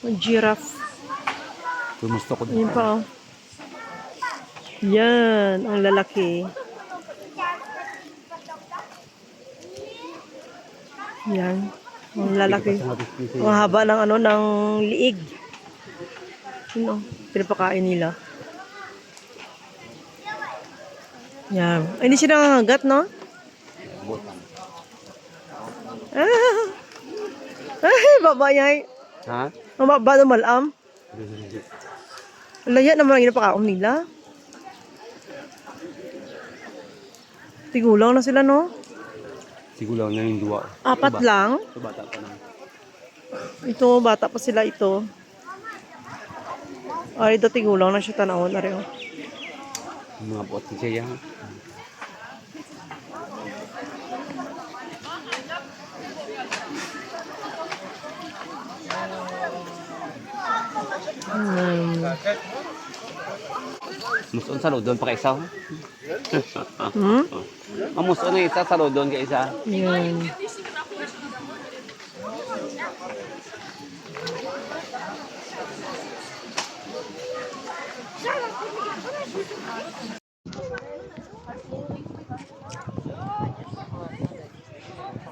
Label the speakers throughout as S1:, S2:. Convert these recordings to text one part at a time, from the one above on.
S1: Ang giraffe.
S2: Gusto ko
S1: Ayun pa, oh. Yan, ang lalaki. Yan, ang lalaki. Ang haba ng ano, ng liig. Yun, oh, pinapakain nila. Yan. Ay, hindi siya nangangagat, no? Ah! Ay, baba niya.
S2: Ha?
S1: Ang baba ng malam. Laya naman ang ginapakaon nila. Tigulang na sila, no?
S2: Siguro na yung dua.
S1: Apat lang.
S2: Ito bata pa naman.
S1: Ito, bata pa sila ito. Ay, ito tigulang na siya tanawon na rin.
S2: Mga bot siya yan. Muson sa lodon pa kaisa. Muson na isa sa lodon ka isa.
S1: Yan.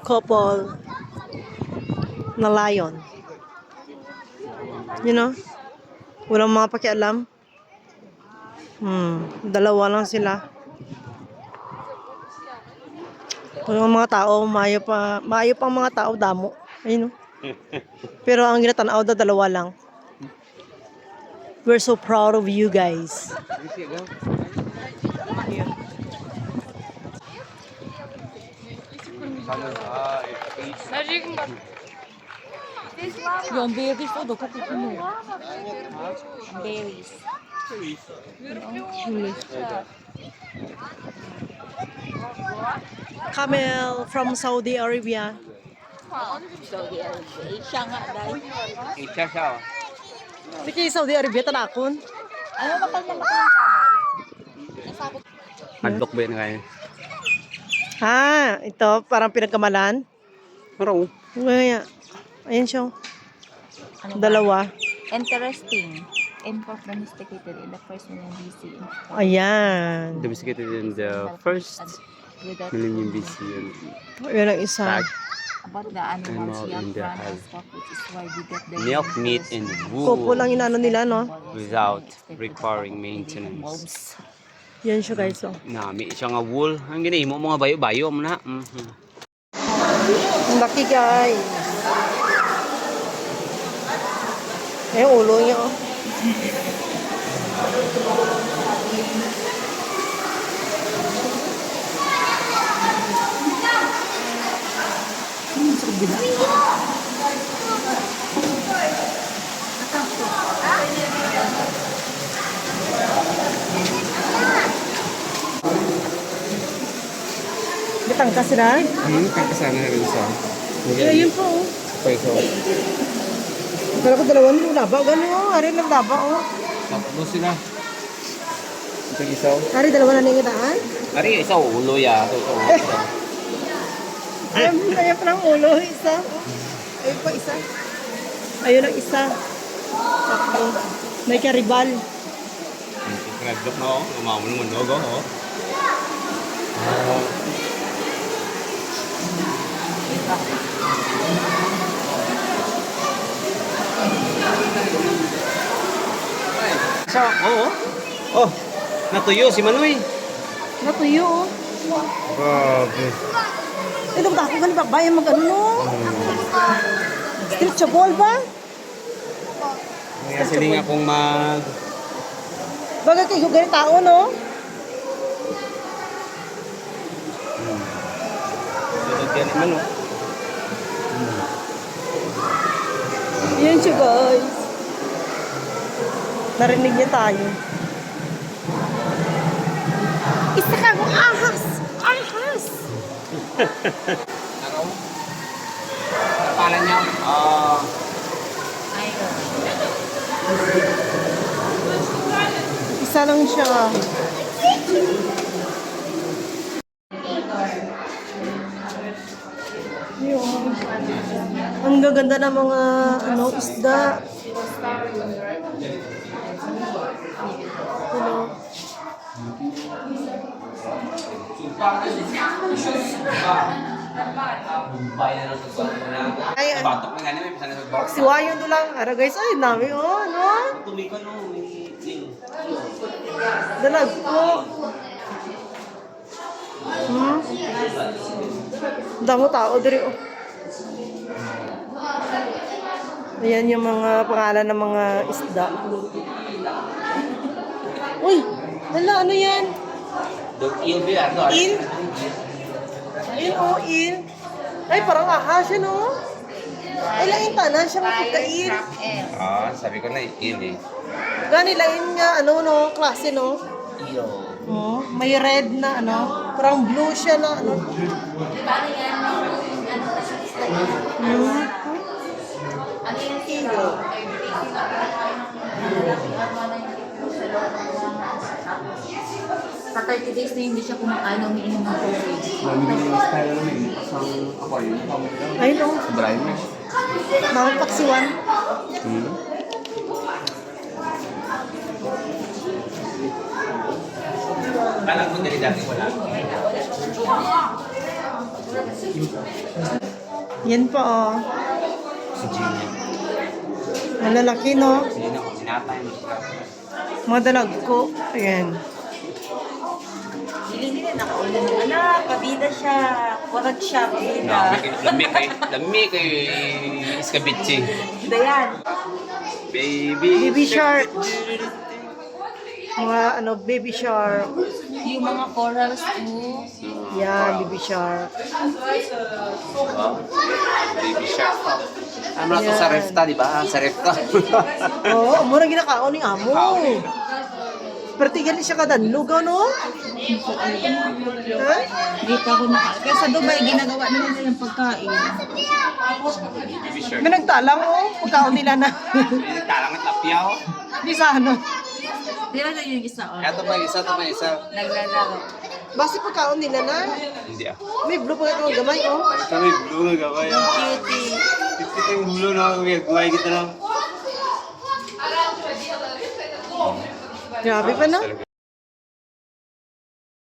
S1: Couple na lion. You know? Walang mga pakialam. Dalawa lang sila. Yung mga tao, maayo pa ang mga tao damo. Ayun, no? Pero ang ginatanaw daw dalawa lang. We're so proud of you guys. Ayun.
S3: Yung berries po, doon ka pupuno. Berries.
S1: Camel from Saudi Arabia.
S3: Saudi Arabia. Siya nga, dahil.
S2: Isa siya.
S1: Sige, Saudi Arabia, tanakon.
S3: Ano ba kanya makang kamay? Nasabot.
S2: Handok ba yan kaya?
S1: Ha, ito, parang pinagkamalan.
S2: Marong.
S1: Ngaya. Ayan siya.
S3: Ano ba?
S1: Dalawa.
S3: Interesting. Import domesticated in the first million BC.
S1: Ayan.
S2: Domesticated in the first
S3: Without
S2: millennium BC.
S1: Ayan ang isa.
S3: about the animals,
S2: Animal
S3: young
S2: in the
S3: run and
S2: hive.
S3: stock, which is why we get the
S2: Milk, meat, and
S1: Kopo
S2: wool
S1: lang inano nila, no?
S2: without requiring maintenance.
S3: wolves.
S1: Yan siya, guys. Oh.
S2: Nami siya nga wool. Ang ginahimo mga bayo-bayo mo na.
S1: Ang laki, guys. Ayan, ulo niya, oh. Bitangkas sila.
S2: Kakasana rin sa.
S1: Ayun po, oh.
S2: Peso.
S1: Kala ko dalawang laba. Gano'n, oh. Ari lang laba, oh.
S2: Tapos sila. Ito isaw.
S1: Ari, dalawa na ningitaan.
S2: Ari, isaw ulo ya.
S1: Ayun pa lang ulo. Isa. Ayun pa isa. Ayun ang isa. Takbo. May karibal.
S2: Nagdok na ako. Umamo naman dogo. So, oo. Oh, natuyo si Manoy.
S1: Natuyo, oh.
S2: Grabe.
S1: Ito ba ako ganun ba? Bayan mag-ano, no? Stretchable ba?
S2: Kaya siling akong mag...
S1: Baga kayo ganun tao, no?
S2: Sunod yan naman, no?
S1: Yan siya, guys. Narinig niya tayo. Isa ka kong ahas! Ahas!
S2: Kapalan niya.
S1: Isa lang siya. Yun. Ang gaganda ng mga ano, isda. Ano? Ay,
S2: Batok na ganyan, may pasang nasa
S1: si Wayon to lang. Ara guys, ay, dami oh, ano?
S2: Tumiko no,
S1: Dalag po. Damo tao diri oh. Ayan yung mga pangalan ng mga isda. Uy, hala, ano yan?
S2: Il biar to.
S1: Il? Il, oh, il. Ay, parang ahas yan, oh. Ay, lain tanan siya mapagka-il.
S2: Ah, sabi ko na il eh.
S1: Gani, lain nga, ano, no, klase, no?
S2: Iyo.
S1: Oh, may red na, ano, parang blue siya na, ano.
S3: Ano yung kilo? Sa 30 days na hindi siya kumakain, umiinom ng tubig.
S1: Ayun, oh.
S2: Brian na.
S1: Mga paksiwan.
S2: Alam ko dali dati wala.
S1: Yan pa, oh.
S2: Si Gina.
S1: Malalaki, no?
S2: Si Gina ko sinatay mo.
S1: Mga dalag ko. Ayan.
S3: Hindi na nakaulan ng anak, pabida siya, warat siya, pabida.
S2: Lami kay iskabitsi.
S3: Dayan.
S2: Baby.
S1: Baby shark. Mga, ano, baby shark.
S3: Yung mga corals mo,
S1: Yan, baby shark.
S2: Baby shark. Ano na to
S1: Yan.
S2: sa refta, di ba? Sa refta.
S1: Oo, mura ginakaon ni amo. Pero tigan siya kadanlog, no? Ha?
S3: dito ako na. Kaya sa Dubai, ginagawa na nila yung pagkain.
S2: Baby shark.
S1: May nagtalang, oh. Pagkaon nila na.
S2: Talang at lapyaw.
S1: Di sa ano.
S3: Di ba yung isa, oh?
S2: Ito pa isa, ito pa isa.
S3: Naglalaro.
S1: Basta pagkaon nila na.
S2: Hindi ah.
S1: May blue pa ito gamay, oh.
S2: Kami blue na gaway.
S3: Cutie.
S2: Kita yung blue na gaway kita lang.
S1: Grabe pa na.